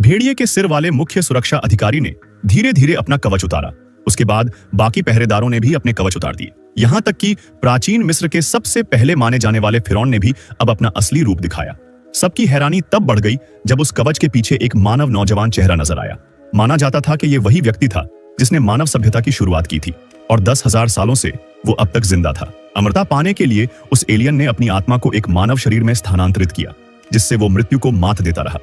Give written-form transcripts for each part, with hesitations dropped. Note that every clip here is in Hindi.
भेड़िए के सिर वाले मुख्य सुरक्षा अधिकारी ने धीरे धीरे अपना कवच उतारा। उसके बाद बाकी पहरेदारों ने भी अपने कवच उतार दिए। यहां तक कि प्राचीन मिस्र के सबसे पहले माने जाने वाले फिरौन ने भी अब अपना असली रूप दिखाया। सबकी हैरानी तब बढ़ गई जब उस कवच के पीछे एक मानव नौजवान चेहरा नजर आया। माना जाता था कि यह वही व्यक्ति था जिसने मानव सभ्यता की शुरुआत की थी और 10,000 सालों से वो अब तक जिंदा था। अमरता पाने के लिए उस एलियन ने अपनी आत्मा को एक मानव शरीर में स्थानांतरित किया, जिससे वो मृत्यु को मात देता रहा।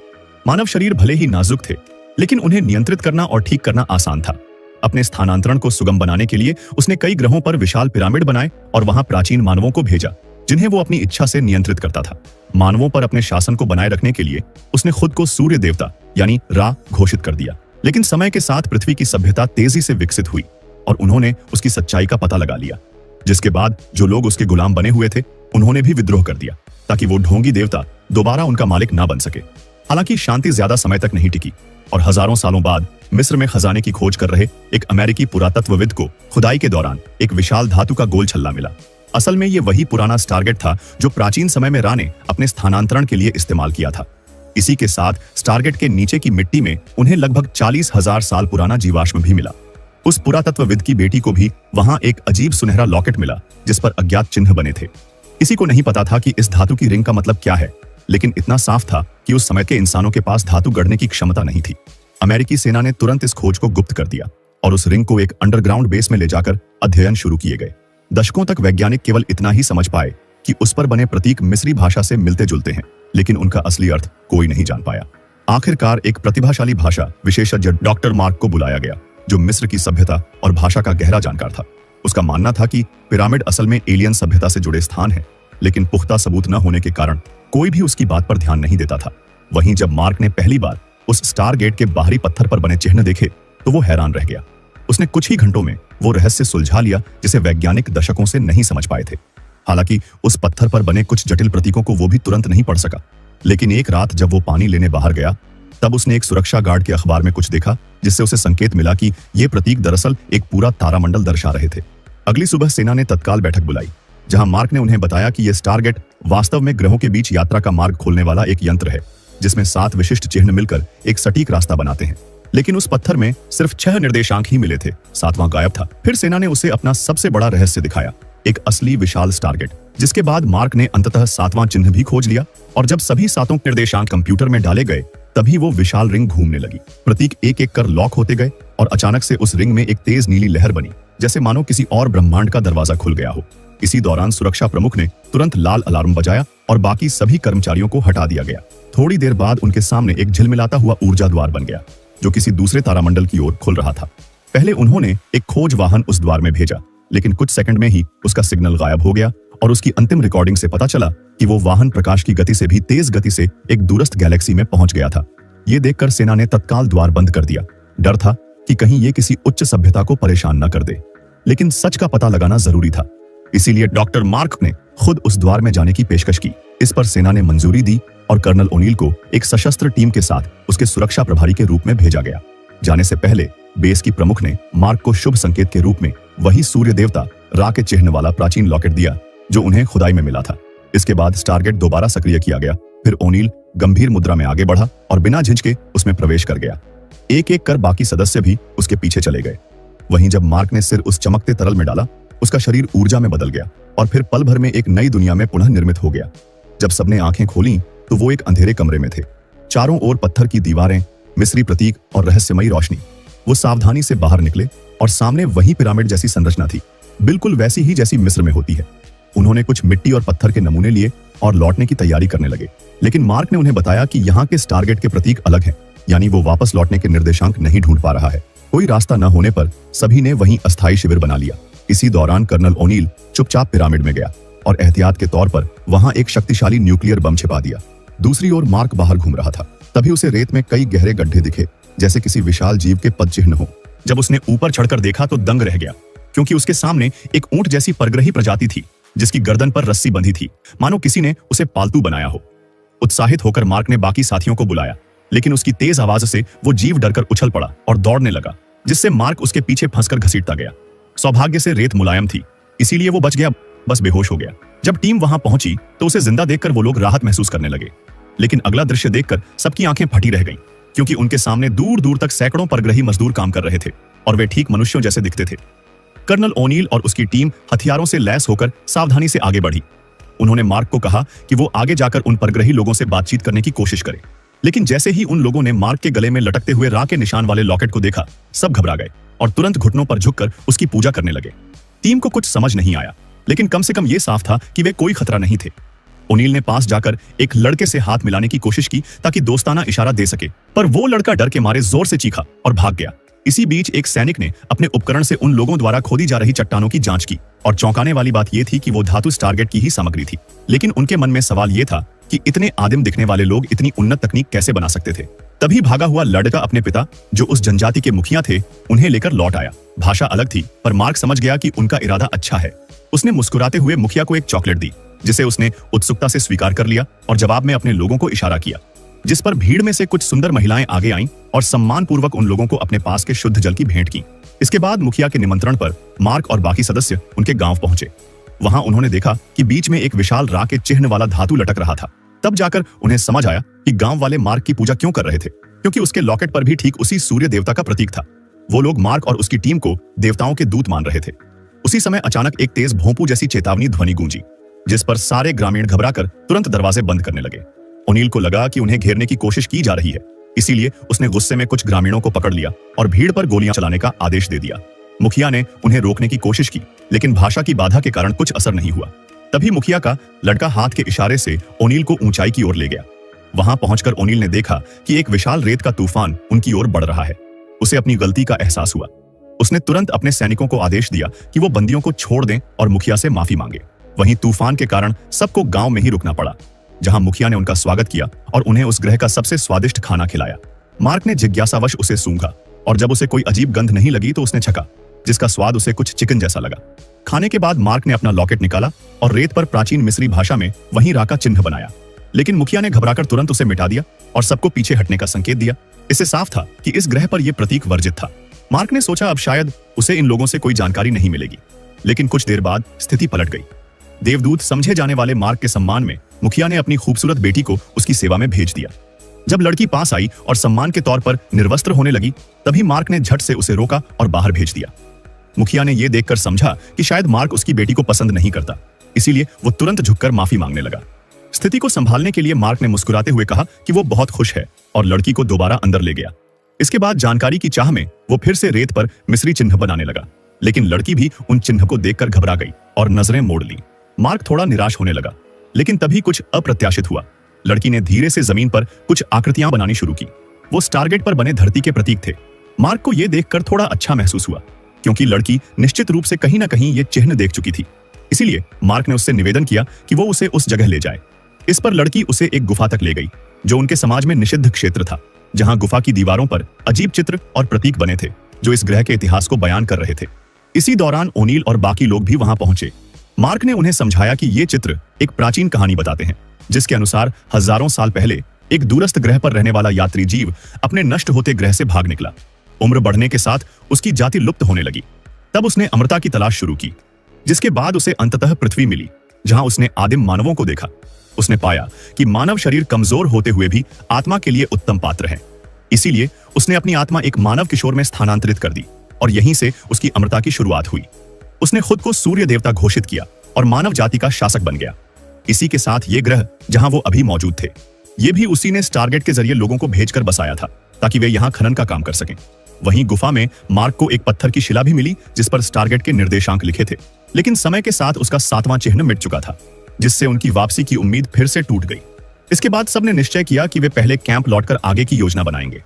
मानव शरीर भले ही नाजुक थे, लेकिन उन्हें नियंत्रित करना और ठीक करना आसान था। अपने स्थानांतरण को सुगम बनाने के लिए उसने कई ग्रहों पर विशाल पिरामिड बनाए और वहां प्राचीन मानवों को भेजा, जिन्हें वो अपनी इच्छा से नियंत्रित करता था। मानवों पर अपने शासन को बनाए रखने के लिए उसने खुद को सूर्य देवता यानी रा घोषित कर दिया। लेकिन समय के साथ पृथ्वी की सभ्यता तेजी से विकसित हुई और उन्होंने उसकी सच्चाई का पता लगा लिया, जिसके बाद जो लोग उसके गुलाम बने हुए थे उन्होंने भी विद्रोह कर दिया ताकि वो ढोंगी देवता दोबारा उनका मालिक ना बन सके। हालांकि शांति ज्यादा समय तक नहीं टिकी और हजारों सालों बाद मिस्र में खजाने की खोज कर रहे एक अमेरिकी पुरातत्वविद को खुदाई के दौरान एक विशाल धातु का गोल छल्ला मिला। असल में ये वही पुराना स्टारगेट था जो प्राचीन समय में रा ने अपने स्थानांतरण के लिए इस्तेमाल किया था। इसी के साथ स्टारगेट के नीचे की मिट्टी में उन्हें लगभग 40,000 साल पुराना जीवाश्म भी मिला। उस पुरातत्वविद की बेटी को भी वहां एक अजीब सुनहरा लॉकेट मिला जिस पर अज्ञात चिन्ह बने थे। किसी को नहीं पता था कि इस धातु की रिंग का मतलब क्या है, लेकिन इतना साफ था कि उस समय के इंसानों के पास धातु गढ़ने की क्षमता नहीं थी। अमेरिकी सेना ने तुरंत इस खोज को गुप्त कर दिया और उस रिंग को एक अंडरग्राउंड बेस में ले जाकर अध्ययन शुरू किए गए। दशकों तक वैज्ञानिक केवल इतना ही समझ पाए कि उस पर बने प्रतीक मिस्री भाषा से मिलते जुलते हैं, लेकिन उनका असली अर्थ कोई नहीं जान पाया। आखिरकार एक प्रतिभाशाली भाषा विशेषज्ञ डॉक्टर मार्क को बुलाया गया, जो मिस्र की सभ्यता और भाषा का गहरा जानकार था। उसका मानना था कि पिरामिड असल में एलियन सभ्यता से जुड़े स्थान है, लेकिन पुख्ता सबूत न होने के कारण कोई भी उसकी बात पर ध्यान नहीं देता था। वहीं जब मार्क ने पहली बार उस स्टार गेट के बाहरी पत्थर पर बने चिन्ह देखे तो वो हैरान रह गया। उसने कुछ ही घंटों में वो रहस्य सुलझा लिया जिसे वैज्ञानिक दशकों से नहीं समझ पाए थे। हालांकि उस पत्थर पर बने कुछ जटिल प्रतीकों को वो भी तुरंत नहीं पढ़ सका, लेकिन एक रात जब वो पानी लेने बाहर गया तब उसने एक सुरक्षा गार्ड के अखबार में कुछ देखा, जिससे उसे संकेत मिला कि ये प्रतीक दरअसल एक पूरा तारामंडल दर्शा रहे थे। अगली सुबह सेना ने तत्काल बैठक बुलाई, जहां मार्क ने उन्हें बताया कि यह स्टारगेट वास्तव में ग्रहों के बीच यात्रा का मार्ग खोलने वाला एक यंत्र है, जिसमें 7 विशिष्ट चिन्ह मिलकर एक सटीक रास्ता बनाते हैं। लेकिन उस पत्थर में सिर्फ 6 निर्देशांक ही मिले थे, 7वां गायब था। फिर सेना ने उसे अपना सबसे बड़ा रहस्य दिखाया, एक असली विशाल स्टारगेट, जिसके बाद मार्क ने अंततः 7वां चिन्ह भी खोज लिया और जब सभी 7 निर्देशांक कंप्यूटर में डाले गए तभी वो विशाल रिंग घूमने लगी। प्रतीक एक एक कर लॉक होते गए और अचानक से उस रिंग में एक तेज नीली लहर बनी, जैसे मानो किसी और ब्रह्मांड का दरवाजा खुल गया हो। इसी दौरान सुरक्षा प्रमुख ने तुरंत लाल अलार्म बजाया और बाकी सभी कर्मचारियों को हटा दिया गया। थोड़ी देर बाद उनके सामने एक झिलमिलाता हुआ ऊर्जा द्वार बन गया, जो किसी दूसरे तारामंडल की ओर खुल रहा था। पहले उन्होंने एक खोज वाहन उस द्वार में भेजा, लेकिन कुछ सेकंड में ही उसका सिग्नल गायब हो गया और उसकी अंतिम रिकॉर्डिंग से पता चला कि वो वाहन प्रकाश की गति से भी तेज गति से एक दूरस्थ गैलेक्सी में पहुंच गया था। ये देखकर सेना ने तत्काल द्वार बंद कर दिया। डर था कि कहीं ये किसी उच्च सभ्यता को परेशान न कर दे, लेकिन सच का पता लगाना जरूरी था। इसीलिए डॉक्टर मार्क ने खुद उस द्वार में जाने की पेशकश की। इस पर सेना ने मंजूरी दी और कर्नल ओनील को एक सशस्त्र टीम के साथ उसके सुरक्षा प्रभारी के रूप में भेजा गया। जाने से पहले बेस की प्रमुख ने मार्क को शुभ संकेत के रूप में वही सूर्य देवता रा के चिन्ह वाला प्राचीन लॉकेट दिया, जो उन्हें खुदाई में मिला था। इसके बाद स्टारगेट दोबारा सक्रिय किया गया। फिर ओनील गंभीर मुद्रा में आगे बढ़ा और बिना झिझके उसमें प्रवेश कर गया। एक एक कर बाकी सदस्य भी उसके पीछे चले गए। वहीं जब मार्क ने सिर उस चमकते तरल में डाला, उसका शरीर ऊर्जा में बदल गया और फिर पल भर में एक नई दुनिया में पुनः निर्मित हो गया। जब सबने आंखें खोली तो वो एक अंधेरे कमरे में थे। चारों ओर पत्थर की दीवारें, मिस्री प्रतीक और रहस्यमयी रोशनी। वो सावधानी से बाहर निकले और सामने वही पिरामिड जैसी संरचना थी, बिल्कुल वैसी ही जैसी मिस्र में होती है। उन्होंने कुछ मिट्टी और पत्थर के नमूने लिए और लौटने की तैयारी करने लगे, लेकिन मार्क ने उन्हें बताया कि यहाँ के स्टारगेट के प्रतीक अलग हैं, यानी वो वापस लौटने के निर्देशांक नहीं ढूंढ पा रहा है। कोई रास्ता न होने पर सभी ने वहीं अस्थायी शिविर बना लिया। इसी दौरान कर्नल ओनील चुपचाप पिरामिड में गया और एहतियात के तौर पर वहां एक शक्तिशाली न्यूक्लियर बम छिपा दिया। दूसरी ओर मार्क बाहर घूम रहा था। तभी उसे रेत में कई गहरे गड्ढे दिखे, जैसे किसी विशाल जीव के पद चिन्ह हो। जब उसने ऊपर चढ़कर देखा तो दंग रह गया, क्योंकि उसके सामने एक ऊंट जैसी परग्रही प्रजाति थी, जिसकी गर्दन पर रस्सी बंधी थी, मानो किसी ने उसे पालतू बनाया हो। उत्साहित होकर मार्क ने बाकी साथियों को बुलाया, लेकिन उसकी तेज आवाज से वो जीव डरकर उछल पड़ा और दौड़ने लगा, जिससे मार्क उसके पीछे फंसकर घसीटता गया। सौभाग्य से रेत मुलायम थी, इसीलिए वो बच गया, बस बेहोश हो गया। जब टीम वहां पहुंची तो उसे जिंदा देखकर वो लोग राहत महसूस करने लगे, लेकिन अगला दृश्य देखकर सबकी आंखें फटी रह गईं। क्योंकि उनके सामने दूर दूर तक सैकड़ों परग्रही मजदूर काम कर रहे थे और वे ठीक मनुष्यों जैसे दिखते थे। कर्नल ओनील और उसकी टीम हथियारों से लैस होकर सावधानी से आगे बढ़ी। उन्होंने मार्क को कहा कि वो आगे जाकर उन परग्रही लोगों से बातचीत करने की कोशिश करे, लेकिन जैसे ही उन लोगों ने मार्क के गले में लटकते हुए रा के निशान वाले लॉकेट को देखा, सब घबरा गए और तुरंत घुटनों पर झुककर उसकी पूजा करने लगे। टीम को कुछ समझ नहीं आया, लेकिन कम से कम ये साफ था कि वे कोई खतरा नहीं थे। ओनील ने पास जाकर एक लड़के से हाथ मिलाने की कोशिश की ताकि दोस्ताना इशारा दे सके, पर वो लड़का डर के मारे जोर से चीखा और भाग गया। इसी बीच एक सैनिक ने अपने उपकरण से उन लोगों द्वारा खोदी जा रही चट्टानों की जांच की और चौंकाने वाली बात यह थी कि वो धातु स्टारगेट की ही सामग्री थी। लेकिन उनके मन में सवाल यह था कि इतने आदिम दिखने वाले लोग इतनी उन्नत तकनीक कैसे बना सकते थे। तभी भागा हुआ लड़का अपने पिता, जो उस जनजाति के मुखिया थे, उन्हें लेकर लौट आया। भाषा अलग थी, पर मार्क समझ गया कि उनका इरादा अच्छा है। उसने मुस्कुराते हुए मुखिया को एक चॉकलेट दी, जिसे उसने उत्सुकता से स्वीकार कर लिया और जवाब में अपने लोगों को इशारा किया, जिस पर भीड़ में से कुछ सुंदर महिलाएं आगे आईं और सम्मान पूर्वक उन लोगों को अपने पास के शुद्ध जल की भेंट की। इसके बाद मुखिया के निमंत्रण पर मार्क और बाकी सदस्य उनके गांव पहुंचे। वहां उन्होंने देखा कि बीच में एक विशाल रा के चिन्ह वाला धातु लटक रहा था। तब जाकर उन्हें समझ आया कि गांव वाले मार्क की पूजा क्यों कर रहे थे, क्योंकि उसके लॉकेट पर भी ठीक उसी सूर्य देवता का प्रतीक था। वो लोग मार्क और उसकी टीम को देवताओं के दूत मान रहे थे। उसी समय अचानक एक तेज भोंपू जैसी चेतावनी ध्वनि गूंजी, जिस पर सारे ग्रामीण घबराकर तुरंत दरवाजे बंद करने लगे। ओनील को लगा कि उन्हें घेरने की कोशिश की जा रही है, इसीलिए उसने गुस्से में कुछ ग्रामीणों को पकड़ लिया और भीड़ पर गोलियां चलाने का आदेश दे दिया। मुखिया ने उन्हें रोकने की कोशिश की, लेकिन भाषा की बाधा के कारण कुछ असर नहीं हुआ। तभी मुखिया का लड़का हाथ के इशारे से ओनील को ऊंचाई की ओर ले गया। वहां पहुंचकर ओनील ने देखा कि एक विशाल रेत का तूफान उनकी ओर बढ़ रहा है। उसे अपनी गलती का एहसास हुआ। उसने तुरंत अपने सैनिकों को आदेश दिया कि वो बंदियों को छोड़ दें और मुखिया से माफी मांगे। वहीं तूफान के कारण सबको गांव में ही रुकना पड़ा, जहां मुखिया ने उनका स्वागत किया और उन्हें उस ग्रह का सबसे स्वादिष्ट खाना खिलाया। मार्क ने जिज्ञासावश उसे सूंघा और जब उसे कोई अजीब गंध नहीं लगी तो उसने छका, जिसका स्वाद उसे कुछ चिकन जैसा लगा। खाने के बाद मार्क ने अपना लॉकेट निकाला और रेत पर प्राचीन मिस्री भाषा में वहीं रा का चिन्ह बनाया, लेकिन मुखिया ने घबराकर तुरंत उसे मिटा दिया और सबको पीछे हटने का संकेत दिया। इससे साफ था कि इस ग्रह पर यह प्रतीक वर्जित था। मार्क ने सोचा अब शायद उसे इन लोगों से कोई जानकारी नहीं मिलेगी, लेकिन कुछ देर बाद स्थिति पलट गई। देवदूत समझे जाने वाले मार्क के सम्मान में मुखिया ने अपनी खूबसूरत बेटी को उसकी सेवा में भेज दिया। जब लड़की पास आई और सम्मान के तौर पर निर्वस्त्र होने लगी, तभी मार्क ने झट से उसे रोका और बाहर भेज दिया। मुखिया ने यह देखकर समझा कि शायद मार्क उसकी बेटी को पसंद नहीं करता, इसीलिए वो तुरंत झुककर माफी मांगने लगा। स्थिति को संभालने के लिए मार्क ने मुस्कुराते हुए कहा कि वो बहुत खुश है और लड़की को दोबारा अंदर ले गया। इसके बाद जानकारी की चाह में वो फिर से रेत पर मिस्री चिन्ह बनाने लगा, लेकिन लड़की भी उन चिन्ह को देखकर घबरा गई और नजरें मोड़ ली। मार्क थोड़ा निराश होने लगा, लेकिन तभी कुछ अप्रत्याशित हुआ। लड़की ने धीरे से जमीन पर कुछ आकृतियां बनानी शुरू की। वो स्टारगेट पर बने धरती के प्रतीक थे। मार्क को यह देखकर थोड़ा अच्छा महसूस हुआ, क्योंकि लड़की निश्चित रूप से कहीं ना कहीं ये चिन्ह देख चुकी थी। इसीलिए मार्क ने उससे निवेदन किया कि वो उसे उस जगह ले जाए। इस पर लड़की उसे एक गुफा तक ले गई, जो उनके समाज में निषिद्ध क्षेत्र था, जहां गुफा की दीवारों पर अजीब चित्र और प्रतीक बने थे जो इस ग्रह के इतिहास को बयान कर रहे थे। इसी दौरान ओनील और बाकी लोग भी वहां पहुंचे। मार्क ने उन्हें समझाया कि ये चित्र एक प्राचीन कहानी बताते हैं, जिसके अनुसार हजारों साल पहले एक दूरस्थ ग्रह पर रहने वाला यात्री जीव अपने नष्ट होते ग्रह से भाग निकला। उम्र बढ़ने के साथ उसकी जाति लुप्त होने लगी। तब उसने अमरता की तलाश शुरू की, जिसके बाद उसे अंततः पृथ्वी मिली, जहां उसने आदिम मानवों को देखा। उसने पाया कि मानव शरीर कमजोर होते हुए भी आत्मा के लिए उत्तम पात्र है। इसीलिए उसने अपनी आत्मा एक मानव किशोर में स्थानांतरित कर दी और यहीं से उसकी अमरता की शुरुआत हुई। उसने खुद को सूर्य देवता घोषित किया और मानव जाति का शासक बन गया। इसी के साथ ये ग्रह जहां वो अभी मौजूद थे, ये भी उसी ने स्टारगेट के जरिए लोगों को भेजकर बसाया था, ताकि वे यहाँ खनन का काम कर सकें। वहीं गुफा में मार्क को एक पत्थर की शिला भी मिली, जिस पर स्टारगेट के निर्देशांक लिखे थे, लेकिन समय के साथ उसका 7वां चिन्ह मिट चुका था, जिससे उनकी वापसी की उम्मीद फिर से टूट गई। इसके बाद सबने निश्चय किया कि वे पहले कैंप लौटकर आगे की योजना बनाएंगे,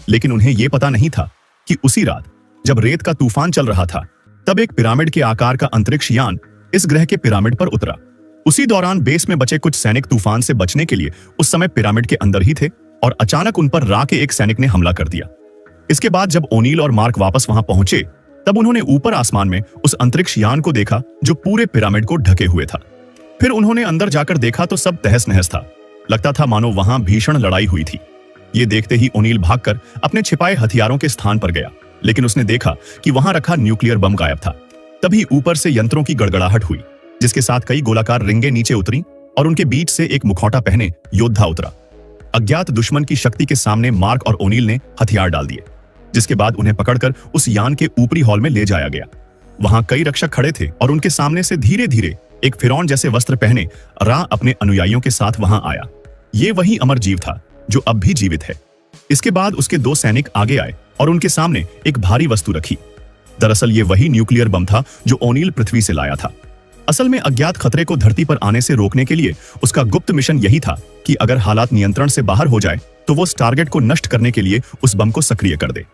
लेकिन उन्हें यह पता नहीं था कि उसी रात जब रेत का तूफान चल रहा था, तब एक पिरामिड के आकार का अंतरिक्ष यान इस ग्रह के पिरामिड पर उतरा। उसी दौरान बेस में बचे कुछ सैनिक तूफान से बचने के लिए उस समय पिरामिड के अंदर ही थे और अचानक उन पर रा के एक सैनिक ने हमला कर दिया। इसके बाद जब ओनील और मार्क वापस वहां पहुंचे, तब उन्होंने ऊपर आसमान में उस अंतरिक्ष यान को देखा जो पूरे पिरामिड को ढके हुए था। फिर उन्होंने अंदर जाकर देखा तो सब तहस नहस था। लगता था मानो वहां भीषण लड़ाई हुई थी। ये देखते ही ओनील भागकर अपने छिपाए हथियारों के स्थान पर गया, लेकिन उसने देखा कि वहां रखा न्यूक्लियर बम गायब था। तभी ऊपर से यंत्रों की गड़गड़ाहट हुई, जिसके साथ कई गोलाकार रिंगें नीचे उतरी और उनके बीच से एक मुखौटा पहने योद्धा उतरा। अज्ञात दुश्मन की शक्ति के सामने मार्क और ओनील ने हथियार डाल दिए, जिसके बाद उन्हें पकड़कर उस यान के ऊपरी हॉल में ले जाया गया। वहां कई रक्षक खड़े थे और उनके सामने से धीरे धीरे एक फिरौन जैसे वस्त्र पहने रा अपने अनुयायियों के साथ वहां आया। ये वही अमर जीव था जो अब भी जीवित है। इसके बाद उसके 2 सैनिक आगे आए और उनके सामने एक भारी वस्तु रखी। दरअसल ये वही न्यूक्लियर बम था जो ओनील पृथ्वी से लाया था। असल में अज्ञात खतरे को धरती पर आने से रोकने के लिए उसका गुप्त मिशन यही था कि अगर हालात नियंत्रण से बाहर हो जाए तो वो टारगेट को नष्ट करने के लिए उस बम को सक्रिय कर दे।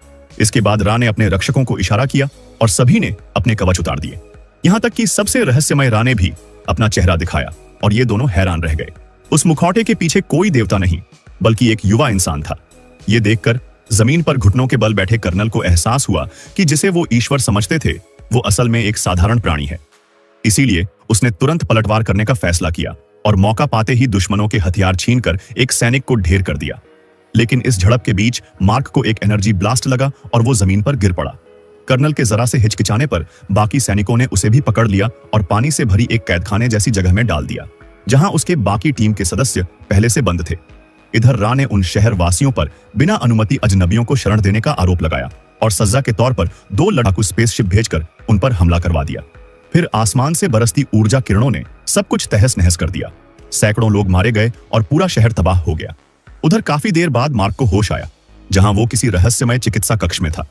इसके बाद रा ने अपने रक्षकों को इशारा किया और सभी ने अपने कवच उतार दिए। यहां तक कि सबसे रहस्यमय रा ने भी अपना चेहरा दिखाया और ये दोनों हैरान रह गए। उस मुखौटे के पीछे कोई देवता नहीं बल्कि एक युवा इंसान था। ये देखकर जमीन पर घुटनों के बल बैठे कर्नल को एहसास हुआ कि जिसे वो ईश्वर समझते थे वो असल में एक साधारण प्राणी है। इसीलिए उसने तुरंत पलटवार करने का फैसला किया और मौका पाते ही दुश्मनों के हथियार छीनकर एक सैनिक को ढेर कर दिया। लेकिन इस झड़प के बीच मार्क को एक एनर्जी ब्लास्ट लगा और वो जमीन पर गिर पड़ा। कर्नल के जरा से हिचकिचाने पर बाकी सैनिकों ने उसे भी पकड़ लिया और पानी से भरी एक कैदखाने जैसी जगह में डाल दिया, जहां उसके बाकी टीम के सदस्य पहले से बंद थे। इधर रा ने उन शहर वासियों पर बिना अनुमति अजनबियों को शरण देने का आरोप लगाया और सजा के तौर पर 2 लड़ाकू स्पेसशिप भेजकर उन पर हमला करवा दिया। फिर आसमान से बरसती ऊर्जा किरणों ने सब कुछ तहस नहस कर दिया। सैकड़ों लोग मारे गए और पूरा शहर तबाह हो गया। उधर काफी देर बाद मार्क को होश आया, जहां वो किसी रहस्यमय चिकित्सा कक्ष में था।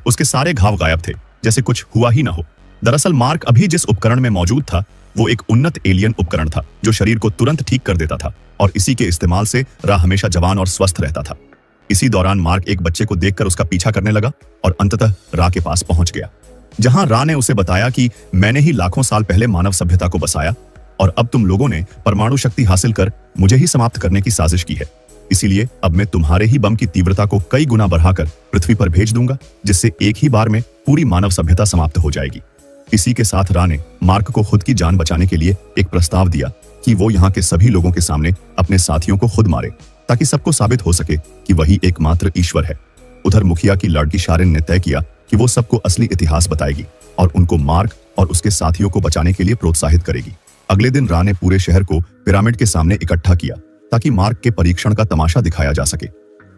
उसके सारे घाव गायब थे, जैसे कुछ हुआ ही ना हो। दरअसल मार्क अभी जिस उपकरण में मौजूद था वो एक उन्नत एलियन उपकरण था जो शरीर को तुरंत ठीक कर देता था और इसी के इस्तेमाल से रा हमेशा जवान और स्वस्थ रहता था। इसी दौरान मार्क एक बच्चे को देखकर उसका पीछा करने लगा और अंततः रा के पास पहुंच गया, जहां रा ने उसे बताया कि मैंने ही लाखों साल पहले मानव सभ्यता को बसाया और अब तुम लोगों ने परमाणु शक्ति हासिल कर मुझे ही समाप्त करने की साजिश की है। इसीलिए अब मैं तुम्हारे ही बम की तीव्रता को कई गुना बढ़ाकर पृथ्वी पर भेज दूंगा, जिससे एक ही बार में पूरी मानव सभ्यता समाप्त हो जाएगी। इसी के साथ रा ने मार्क को खुद की जान बचाने के लिए एक प्रस्ताव दिया कि वो यहाँ के सभी लोगों के सामने अपने साथियों को खुद मारे, ताकि सबको साबित हो सके कि वही एकमात्र ईश्वर है। उधर मुखिया की लड़की शारिन ने तय किया कि वो सबको असली इतिहास बताएगी और उनको मार्क और उसके साथियों को बचाने के लिए प्रोत्साहित करेगी। अगले दिन रा ने पूरे शहर को पिरामिड के सामने इकट्ठा किया ताकि मार्क के परीक्षण का तमाशा दिखाया जा सके।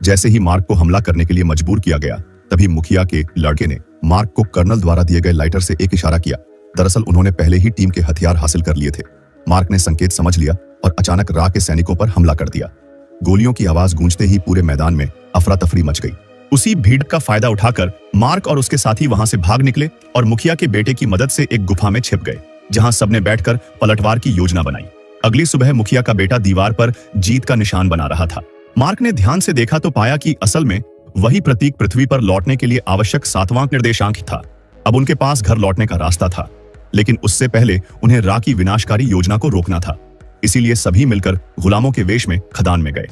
जैसे ही मार्क को हमला करने के लिए मजबूर किया गया, तभी मुखिया के लड़के ने मार्क को कर्नल द्वारा दिए गए लाइटर से एक इशारा किया। दरअसल उन्होंने पहले ही टीम के हथियार हासिल कर लिए थे। मार्क ने संकेत समझ लिया और अचानक रा के सैनिकों पर हमला कर दिया। गोलियों की आवाज गूंजते ही पूरे मैदान में अफरा तफरी मच गई। उसी भीड़ का फायदा उठाकर मार्क और उसके साथी वहां से भाग निकले और मुखिया के बेटे की मदद से एक गुफा में छिप गए, जहां सबने बैठकर पलटवार की योजना बनाई। अगली सुबह मुखिया का बेटा दीवार पर जीत का निशान बना रहा था। मार्क ने ध्यान से देखा तो पाया कि असल में वही प्रतीक पृथ्वी पर लौटने के लिए आवश्यक 7वां निर्देशांक था। अब उनके पास घर लौटने का रास्ता था, लेकिन उससे पहले उन्हें रा की विनाशकारी योजना को रोकना था। इसीलिए सभी मिलकर गुलामों के वेश में खदान में गए,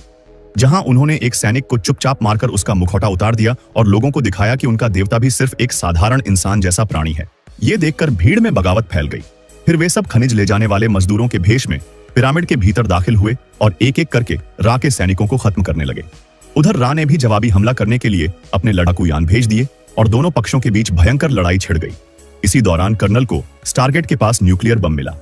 जहां उन्होंने एक सैनिक को चुपचाप मारकर उसका मुखौटा उतार दिया और लोगों को दिखाया कि उनका देवता भी सिर्फ एक साधारण इंसान जैसा प्राणी है। ये देखकर भीड़ में बगावत फैल गई। फिर वे सब खनिज ले जाने वाले मजदूरों के भेष में पिरामिड के भीतर दाखिल हुए और एक एक करके रा के सैनिकों को खत्म करने लगे। उधर रा ने भी जवाबी हमला करने के लिए अपने लड़ाकू यान भेज दिए और दोनों पक्षों के बीच भयंकर लड़ाई छिड़ गई। इसी दौरान कर्नल को टारगेट के पास न्यूक्लियर बम मिला।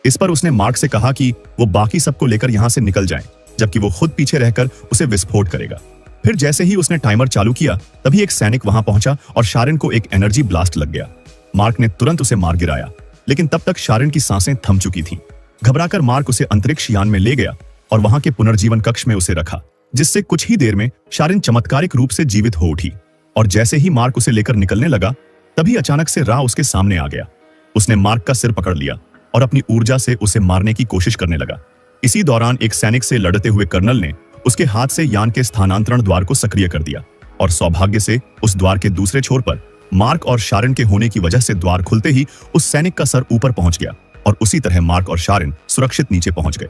इस पर उसने मार्क से कहा कि वो बाकी सबको लेकर यहां से निकल जाएं, जबकि वो खुद पीछे रहकर उसे विस्फोट करेगा। फिर जैसे ही उसने टाइमर चालू किया, तभी एक सैनिक वहां पहुंचा और शारिन को एक एनर्जी ब्लास्ट लग गया। मार्क ने तुरंत उसे मार गिराया, लेकिन तब तक शारिन की सांसें थम चुकी थीं। घबराकर मार्क उसे अंतरिक्ष यान में ले गया और वहां के पुनर्जीवन कक्ष में उसे रखा, जिससे कुछ ही देर में शारिन चमत्कारिक रूप से जीवित हो उठी। और जैसे ही मार्क उसे लेकर निकलने लगा, तभी अचानक से रा उसके सामने आ गया। उसने मार्क का सिर पकड़ लिया और अपनी ऊर्जा से उसे मारने की कोशिश करने लगा। इसी दौरान एक सैनिक से लड़ते हुए कर्नल ने उसके हाथ से यान के स्थानांतरण द्वार को सक्रिय कर दिया और सौभाग्य से उस द्वार के दूसरे छोर पर मार्क और शारिन के होने की वजह से द्वार खुलते ही उस सैनिक का सर ऊपर पहुंच गया और उसी तरह मार्क और शारिन सुरक्षित नीचे पहुंच गए।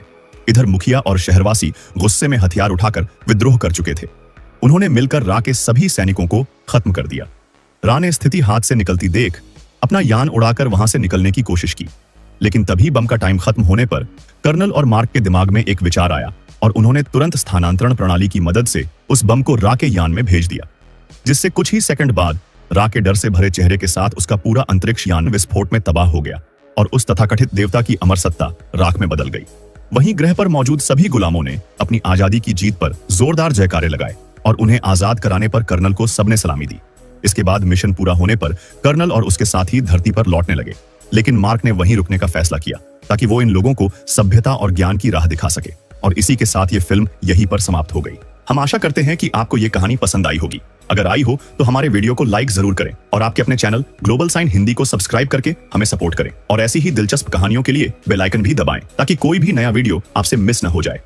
इधर मुखिया और शहरवासी गुस्से में हथियार उठाकर विद्रोह कर चुके थे। उन्होंने मिलकर रा के सभी सैनिकों को खत्म कर दिया। रा ने स्थिति हाथ से निकलती देख अपना यान उड़ाकर वहां से निकलने की कोशिश की, लेकिन तभी बम का टाइम खत्म होने पर कर्नल और मार्क के दिमाग में एक विचार आया और उन्होंने तुरंत स्थानांतरण प्रणाली की मदद से उस बम को रा के यान में भेज दिया, जिससे कुछ ही सेकंड बाद रा के डर से भरे चेहरे के साथ उसका पूरा अंतरिक्ष यान विस्फोट में तबाह हो गया और उस तथाकथित देवता की अमर सत्ता राख में बदल गई। वहीं ग्रह पर मौजूद सभी गुलामों ने अपनी आजादी की जीत पर जोरदार जयकारे लगाए और उन्हें आजाद कराने पर कर्नल को सबने सलामी दी। इसके बाद मिशन पूरा होने पर कर्नल और उसके साथी धरती पर लौटने लगे, लेकिन मार्क ने वहीं रुकने का फैसला किया ताकि वो इन लोगों को सभ्यता और ज्ञान की राह दिखा सके। और इसी के साथ ये फिल्म यहीं पर समाप्त हो गई। हम आशा करते हैं कि आपको ये कहानी पसंद आई होगी। अगर आई हो तो हमारे वीडियो को लाइक जरूर करें और आपके अपने चैनल ग्लोबल साइन हिंदी को सब्सक्राइब करके हमें सपोर्ट करें और ऐसी ही दिलचस्प कहानियों के लिए बेल आइकन भी दबाएं ताकि कोई भी नया वीडियो आपसे मिस न हो जाए।